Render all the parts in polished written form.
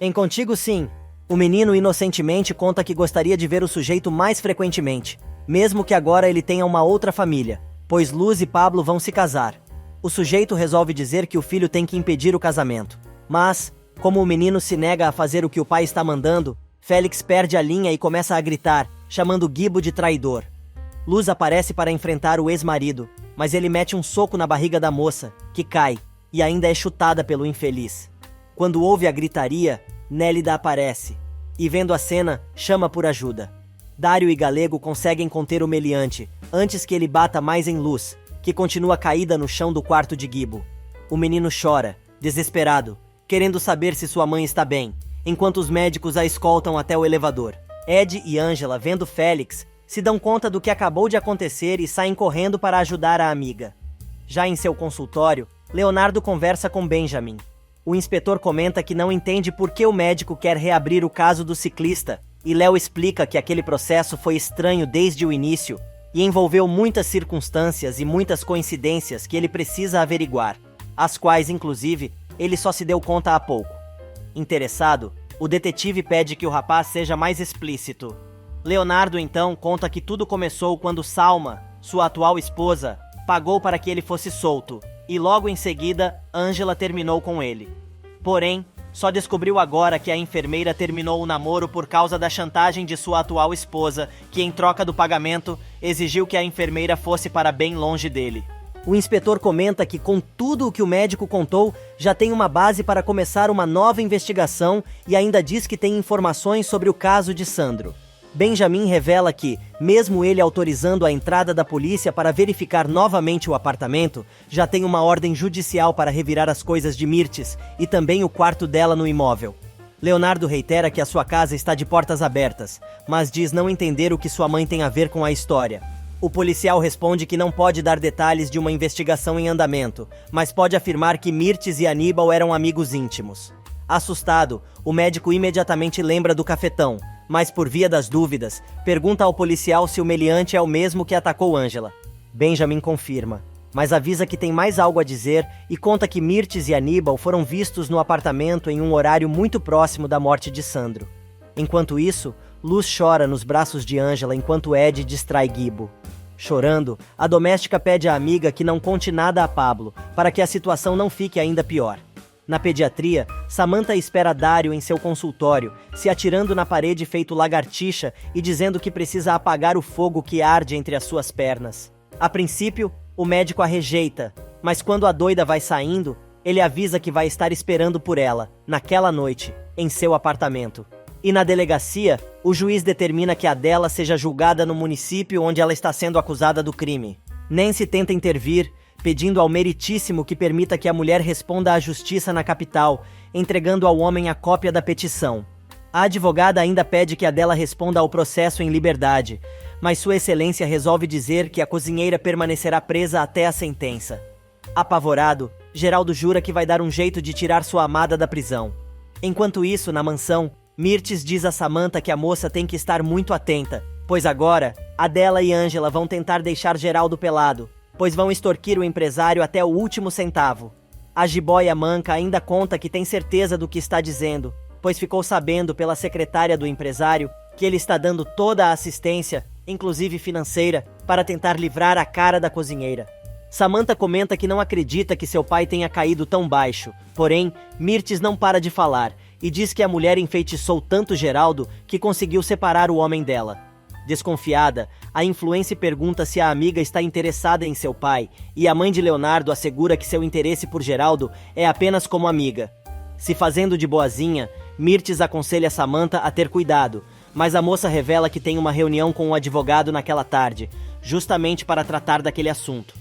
Em Contigo Sim, o menino inocentemente conta que gostaria de ver o sujeito mais frequentemente, mesmo que agora ele tenha uma outra família, pois Luz e Pablo vão se casar. O sujeito resolve dizer que o filho tem que impedir o casamento, mas, como o menino se nega a fazer o que o pai está mandando, Félix perde a linha e começa a gritar, chamando Guibo de traidor. Luz aparece para enfrentar o ex-marido, mas ele mete um soco na barriga da moça, que cai, e ainda é chutada pelo infeliz. Quando ouve a gritaria, Nélida aparece, e vendo a cena, chama por ajuda. Dário e Galego conseguem conter o meliante, antes que ele bata mais em Luz, que continua caída no chão do quarto de Guibo. O menino chora, desesperado, querendo saber se sua mãe está bem, enquanto os médicos a escoltam até o elevador. Ed e Ângela, vendo Félix, se dão conta do que acabou de acontecer e saem correndo para ajudar a amiga. Já em seu consultório, Leonardo conversa com Benjamin. O inspetor comenta que não entende por que o médico quer reabrir o caso do ciclista, e Léo explica que aquele processo foi estranho desde o início e envolveu muitas circunstâncias e muitas coincidências que ele precisa averiguar, as quais, inclusive, ele só se deu conta há pouco. Interessado, o detetive pede que o rapaz seja mais explícito. Leonardo, então, conta que tudo começou quando Salma, sua atual esposa, pagou para que ele fosse solto, e logo em seguida, Ângela terminou com ele. Porém, só descobriu agora que a enfermeira terminou o namoro por causa da chantagem de sua atual esposa, que em troca do pagamento, exigiu que a enfermeira fosse para bem longe dele. O inspetor comenta que com tudo o que o médico contou, já tem uma base para começar uma nova investigação e ainda diz que tem informações sobre o caso de Sandro. Benjamin revela que, mesmo ele autorizando a entrada da polícia para verificar novamente o apartamento, já tem uma ordem judicial para revirar as coisas de Mirtes e também o quarto dela no imóvel. Leonardo reitera que a sua casa está de portas abertas, mas diz não entender o que sua mãe tem a ver com a história. O policial responde que não pode dar detalhes de uma investigação em andamento, mas pode afirmar que Mirtes e Aníbal eram amigos íntimos. Assustado, o médico imediatamente lembra do cafetão, mas por via das dúvidas, pergunta ao policial se o meliante é o mesmo que atacou Ângela. Benjamin confirma, mas avisa que tem mais algo a dizer e conta que Mirtes e Aníbal foram vistos no apartamento em um horário muito próximo da morte de Sandro. Enquanto isso, Luz chora nos braços de Ângela enquanto Ed distrai Guibo. Chorando, a doméstica pede à amiga que não conte nada a Pablo, para que a situação não fique ainda pior. Na pediatria, Samantha espera Dário em seu consultório, se atirando na parede feito lagartixa e dizendo que precisa apagar o fogo que arde entre as suas pernas. A princípio, o médico a rejeita, mas quando a doida vai saindo, ele avisa que vai estar esperando por ela, naquela noite, em seu apartamento. E na delegacia, o juiz determina que Adela seja julgada no município onde ela está sendo acusada do crime. Nancy tenta intervir, pedindo ao meritíssimo que permita que a mulher responda à justiça na capital, entregando ao homem a cópia da petição. A advogada ainda pede que Adela responda ao processo em liberdade, mas Sua Excelência resolve dizer que a cozinheira permanecerá presa até a sentença. Apavorado, Geraldo jura que vai dar um jeito de tirar sua amada da prisão. Enquanto isso, na mansão, Mirtes diz a Samantha que a moça tem que estar muito atenta, pois agora, Adela e Ângela vão tentar deixar Geraldo pelado, pois vão extorquir o empresário até o último centavo. A jiboia manca ainda conta que tem certeza do que está dizendo, pois ficou sabendo pela secretária do empresário que ele está dando toda a assistência, inclusive financeira, para tentar livrar a cara da cozinheira. Samantha comenta que não acredita que seu pai tenha caído tão baixo, porém, Mirtes não para de falar e diz que a mulher enfeitiçou tanto Geraldo que conseguiu separar o homem dela. Desconfiada, a influencer pergunta se a amiga está interessada em seu pai, e a mãe de Leonardo assegura que seu interesse por Geraldo é apenas como amiga. Se fazendo de boazinha, Mirtes aconselha Samantha a ter cuidado, mas a moça revela que tem uma reunião com o advogado naquela tarde, justamente para tratar daquele assunto.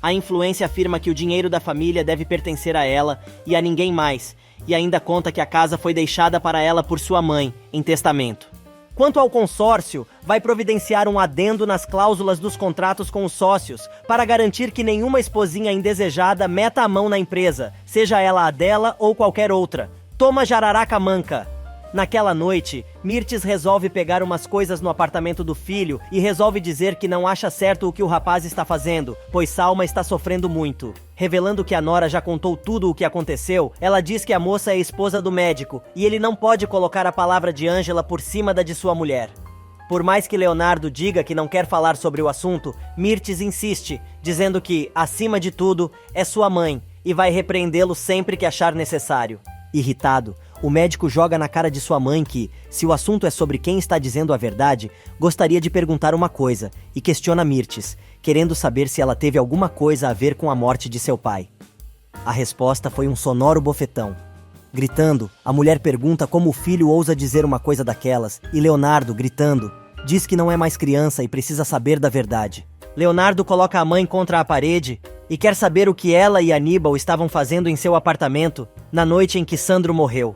A influencer afirma que o dinheiro da família deve pertencer a ela e a ninguém mais, e ainda conta que a casa foi deixada para ela por sua mãe, em testamento. Quanto ao consórcio, vai providenciar um adendo nas cláusulas dos contratos com os sócios, para garantir que nenhuma esposinha indesejada meta a mão na empresa, seja ela a dela ou qualquer outra. Toma jararaca manca! Naquela noite, Mirtes resolve pegar umas coisas no apartamento do filho e resolve dizer que não acha certo o que o rapaz está fazendo, pois Salma está sofrendo muito. Revelando que a nora já contou tudo o que aconteceu, ela diz que a moça é esposa do médico e ele não pode colocar a palavra de Ângela por cima da de sua mulher. Por mais que Leonardo diga que não quer falar sobre o assunto, Mirtes insiste, dizendo que, acima de tudo, é sua mãe e vai repreendê-lo sempre que achar necessário. Irritado, o médico joga na cara de sua mãe que, se o assunto é sobre quem está dizendo a verdade, gostaria de perguntar uma coisa e questiona Mirtes, querendo saber se ela teve alguma coisa a ver com a morte de seu pai. A resposta foi um sonoro bofetão. Gritando, a mulher pergunta como o filho ousa dizer uma coisa daquelas, e Leonardo, gritando, diz que não é mais criança e precisa saber da verdade. Leonardo coloca a mãe contra a parede e quer saber o que ela e Aníbal estavam fazendo em seu apartamento na noite em que Sandro morreu.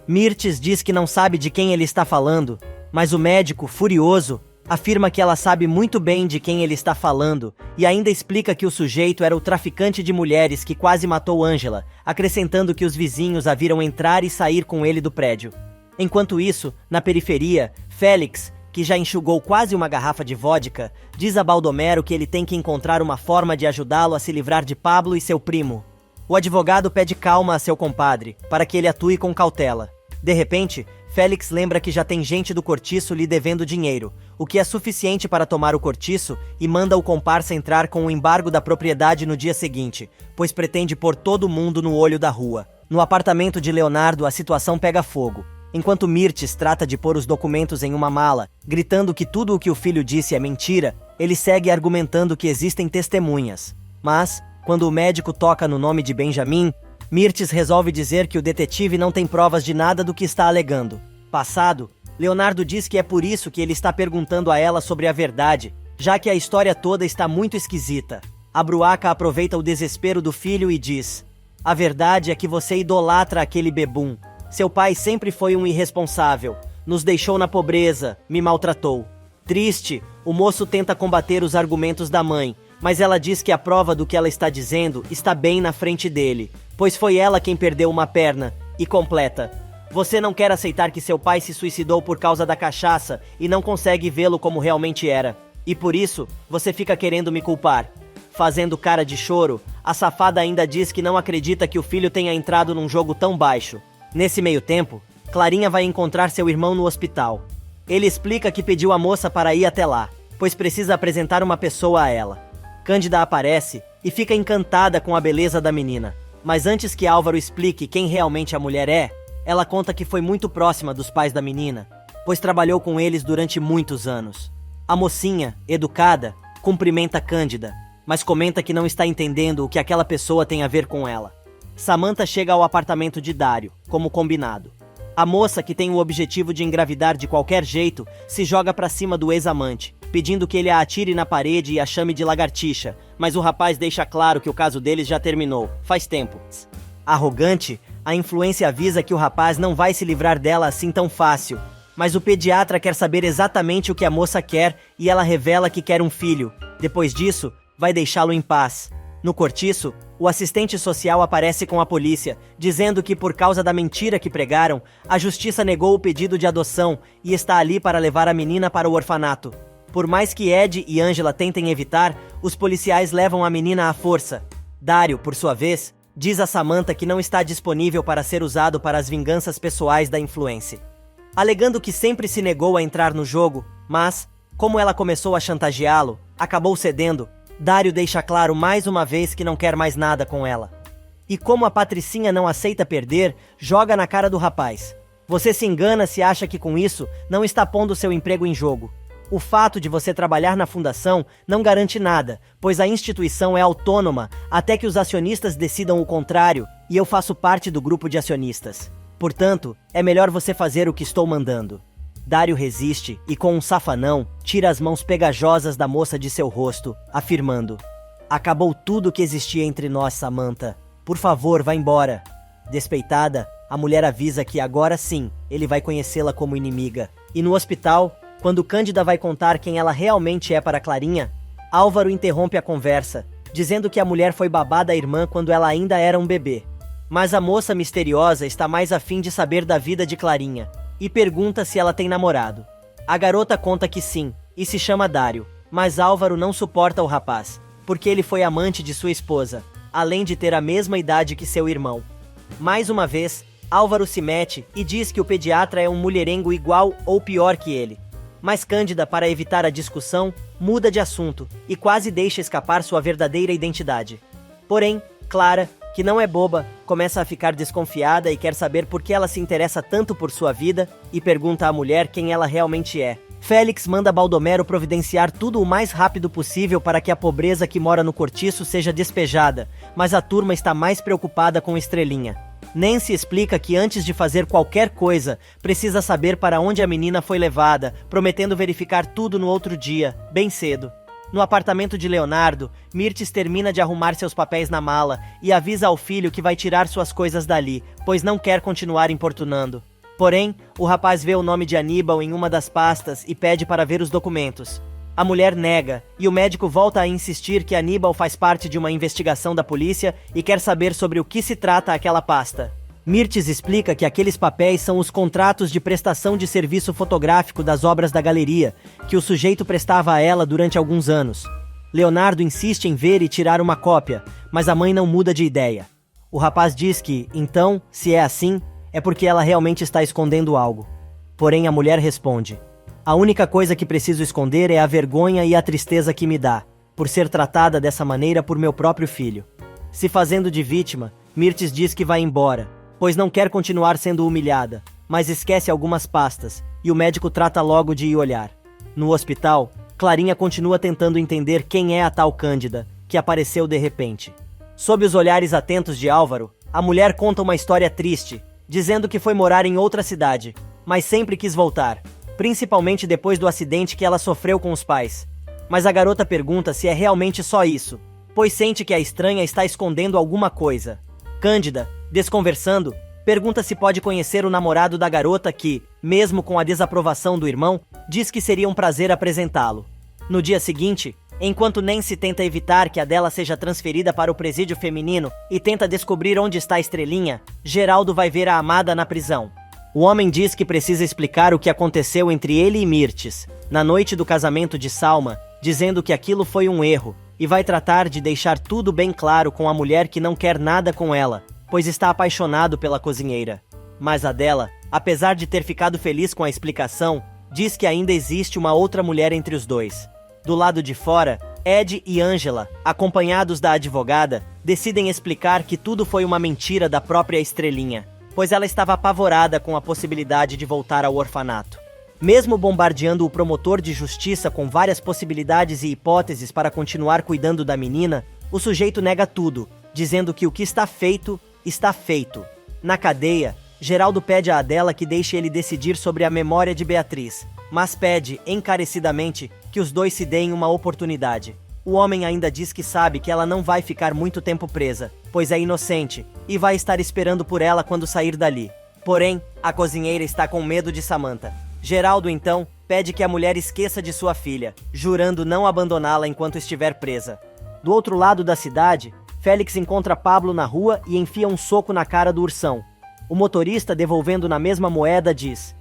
Mirtes diz que não sabe de quem ele está falando, mas o médico, furioso, afirma que ela sabe muito bem de quem ele está falando e ainda explica que o sujeito era o traficante de mulheres que quase matou Ângela, acrescentando que os vizinhos a viram entrar e sair com ele do prédio. Enquanto isso, na periferia, Félix, que já enxugou quase uma garrafa de vodka, diz a Baldomero que ele tem que encontrar uma forma de ajudá-lo a se livrar de Pablo e seu primo. O advogado pede calma a seu compadre, para que ele atue com cautela. De repente, Félix lembra que já tem gente do cortiço lhe devendo dinheiro, o que é suficiente para tomar o cortiço e manda o comparsa entrar com o embargo da propriedade no dia seguinte, pois pretende pôr todo mundo no olho da rua. No apartamento de Leonardo, a situação pega fogo. Enquanto Mirtes trata de pôr os documentos em uma mala, gritando que tudo o que o filho disse é mentira, ele segue argumentando que existem testemunhas. Mas, quando o médico toca no nome de Benjamin, Mirtes resolve dizer que o detetive não tem provas de nada do que está alegando. Passado, Leonardo diz que é por isso que ele está perguntando a ela sobre a verdade, já que a história toda está muito esquisita. A Bruaca aproveita o desespero do filho e diz: "A verdade é que você idolatra aquele bebum. Seu pai sempre foi um irresponsável, nos deixou na pobreza, me maltratou." Triste, o moço tenta combater os argumentos da mãe, mas ela diz que a prova do que ela está dizendo está bem na frente dele, pois foi ela quem perdeu uma perna, e completa: "Você não quer aceitar que seu pai se suicidou por causa da cachaça e não consegue vê-lo como realmente era. E por isso, você fica querendo me culpar." Fazendo cara de choro, a safada ainda diz que não acredita que o filho tenha entrado num jogo tão baixo. Nesse meio tempo, Clarinha vai encontrar seu irmão no hospital. Ele explica que pediu a moça para ir até lá, pois precisa apresentar uma pessoa a ela. Cândida aparece e fica encantada com a beleza da menina. Mas antes que Álvaro explique quem realmente a mulher é, ela conta que foi muito próxima dos pais da menina, pois trabalhou com eles durante muitos anos. A mocinha, educada, cumprimenta Cândida, mas comenta que não está entendendo o que aquela pessoa tem a ver com ela. Samantha chega ao apartamento de Dário, como combinado. A moça, que tem o objetivo de engravidar de qualquer jeito, se joga pra cima do ex-amante, pedindo que ele a atire na parede e a chame de lagartixa, mas o rapaz deixa claro que o caso deles já terminou, faz tempo. Arrogante, a influência avisa que o rapaz não vai se livrar dela assim tão fácil, mas o pediatra quer saber exatamente o que a moça quer e ela revela que quer um filho. Depois disso, vai deixá-lo em paz. No cortiço, o assistente social aparece com a polícia, dizendo que por causa da mentira que pregaram, a justiça negou o pedido de adoção e está ali para levar a menina para o orfanato. Por mais que Ed e Ângela tentem evitar, os policiais levam a menina à força. Dário, por sua vez, diz a Samantha que não está disponível para ser usado para as vinganças pessoais da influência. Alegando que sempre se negou a entrar no jogo, mas, como ela começou a chantageá-lo, acabou cedendo. Dário deixa claro mais uma vez que não quer mais nada com ela. E como a Patricinha não aceita perder, joga na cara do rapaz: "Você se engana se acha que com isso não está pondo seu emprego em jogo. O fato de você trabalhar na fundação não garante nada, pois a instituição é autônoma até que os acionistas decidam o contrário, e eu faço parte do grupo de acionistas. Portanto, é melhor você fazer o que estou mandando." Dário resiste e, com um safanão, tira as mãos pegajosas da moça de seu rosto, afirmando: "Acabou tudo que existia entre nós, Samantha. Por favor, vá embora." Despeitada, a mulher avisa que agora sim, ele vai conhecê-la como inimiga. E no hospital, quando Cândida vai contar quem ela realmente é para Clarinha, Álvaro interrompe a conversa, dizendo que a mulher foi babá da irmã quando ela ainda era um bebê. Mas a moça misteriosa está mais afim de saber da vida de Clarinha. e pergunta se ela tem namorado. A garota conta que sim, e se chama Dário, mas Álvaro não suporta o rapaz, porque ele foi amante de sua esposa, além de ter a mesma idade que seu irmão. Mais uma vez, Álvaro se mete e diz que o pediatra é um mulherengo igual ou pior que ele. Mas Cândida, para evitar a discussão, muda de assunto e quase deixa escapar sua verdadeira identidade. Porém, Clara, que não é boba, começa a ficar desconfiada e quer saber por que ela se interessa tanto por sua vida e pergunta à mulher quem ela realmente é. Félix manda Baldomero providenciar tudo o mais rápido possível para que a pobreza que mora no cortiço seja despejada, mas a turma está mais preocupada com Estrelinha. Nancy explica que antes de fazer qualquer coisa, precisa saber para onde a menina foi levada, prometendo verificar tudo no outro dia, bem cedo. No apartamento de Leonardo, Mirtes termina de arrumar seus papéis na mala e avisa ao filho que vai tirar suas coisas dali, pois não quer continuar importunando. Porém, o rapaz vê o nome de Aníbal em uma das pastas e pede para ver os documentos. A mulher nega, e o médico volta a insistir que Aníbal faz parte de uma investigação da polícia e quer saber sobre o que se trata aquela pasta. Mirtes explica que aqueles papéis são os contratos de prestação de serviço fotográfico das obras da galeria, que o sujeito prestava a ela durante alguns anos. Leonardo insiste em ver e tirar uma cópia, mas a mãe não muda de ideia. O rapaz diz que, então, se é assim, é porque ela realmente está escondendo algo. Porém, a mulher responde: a única coisa que preciso esconder é a vergonha e a tristeza que me dá, por ser tratada dessa maneira por meu próprio filho. Se fazendo de vítima, Mirtes diz que vai embora, pois não quer continuar sendo humilhada, mas esquece algumas pastas, e o médico trata logo de ir olhar. No hospital, Clarinha continua tentando entender quem é a tal Cândida, que apareceu de repente. Sob os olhares atentos de Álvaro, a mulher conta uma história triste, dizendo que foi morar em outra cidade, mas sempre quis voltar, principalmente depois do acidente que ela sofreu com os pais. Mas a garota pergunta se é realmente só isso, pois sente que a estranha está escondendo alguma coisa. Cândida, desconversando, pergunta se pode conhecer o namorado da garota que, mesmo com a desaprovação do irmão, diz que seria um prazer apresentá-lo. No dia seguinte, enquanto Nancy tenta evitar que a dela seja transferida para o presídio feminino e tenta descobrir onde está a Estrelinha, Geraldo vai ver a amada na prisão. O homem diz que precisa explicar o que aconteceu entre ele e Mirtes, na noite do casamento de Salma, dizendo que aquilo foi um erro, e vai tratar de deixar tudo bem claro com a mulher que não quer nada com ela, pois está apaixonado pela cozinheira. Mas a dela, apesar de ter ficado feliz com a explicação, diz que ainda existe uma outra mulher entre os dois. Do lado de fora, Ed e Angela, acompanhados da advogada, decidem explicar que tudo foi uma mentira da própria Estrelinha, pois ela estava apavorada com a possibilidade de voltar ao orfanato. Mesmo bombardeando o promotor de justiça com várias possibilidades e hipóteses para continuar cuidando da menina, o sujeito nega tudo, dizendo que o que está feito, está feito. Na cadeia, Geraldo pede a Adela que deixe ele decidir sobre a memória de Beatriz, mas pede, encarecidamente, que os dois se deem uma oportunidade. O homem ainda diz que sabe que ela não vai ficar muito tempo presa, pois é inocente, e vai estar esperando por ela quando sair dali. Porém, a cozinheira está com medo de Samantha. Geraldo, então, pede que a mulher esqueça de sua filha, jurando não abandoná-la enquanto estiver presa. Do outro lado da cidade, Félix encontra Pablo na rua e enfia um soco na cara do ursão. O motorista, devolvendo na mesma moeda, diz: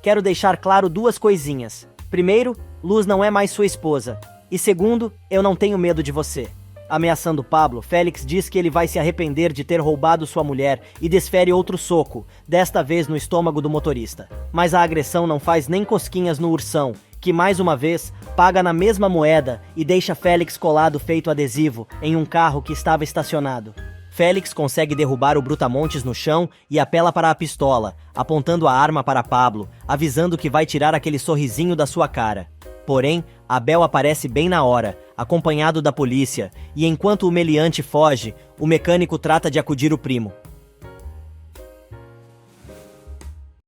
quero deixar claro duas coisinhas. Primeiro, Luz não é mais sua esposa. E segundo, eu não tenho medo de você. Ameaçando Pablo, Félix diz que ele vai se arrepender de ter roubado sua mulher e desfere outro soco, desta vez no estômago do motorista. Mas a agressão não faz nem cosquinhas no ursão, que mais uma vez paga na mesma moeda e deixa Félix colado feito adesivo em um carro que estava estacionado. Félix consegue derrubar o Brutamontes no chão e apela para a pistola, apontando a arma para Pablo, avisando que vai tirar aquele sorrisinho da sua cara. Porém, Abel aparece bem na hora, acompanhado da polícia, e enquanto o meliante foge, o mecânico trata de acudir o primo.